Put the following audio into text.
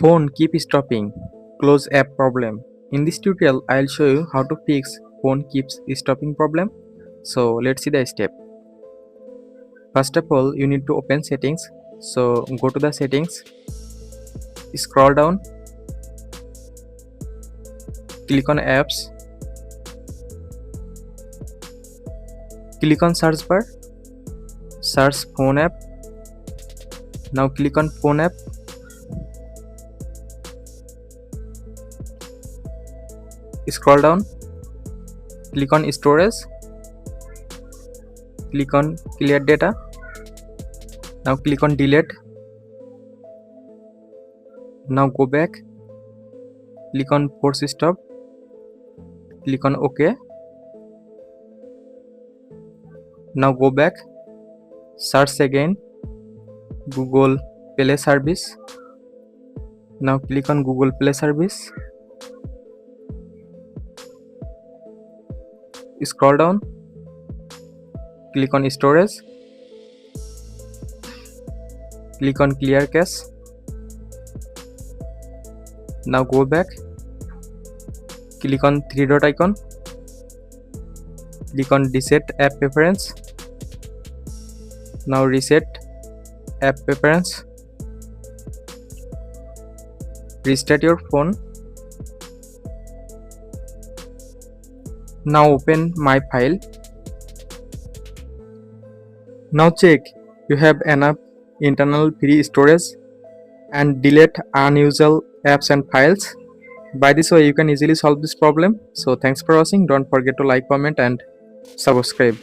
Phone keep stopping. Close app problem. In this tutorial, I'll show you how to fix phone keeps stopping problem. So let's see the step. First of all, you need to open settings. So go to the settings, scroll down, click on apps, click on search bar, search phone app. Now click on phone app. Scroll down, click on storage, click on clear data. Now click on delete. Now go back, click on force stop, click on OK. Now go back, search again Google Play service. Now click on Google Play service. Scroll down, click on storage, click on clear cache. Now go back, click on three dot icon, click on reset app preference. Now reset app preference. Restart your phone. Now open my file. Now check you have enough internal free storage and delete unusual apps and files. By this way you can easily solve this problem. So thanks for watching. Don't forget to like, comment and subscribe.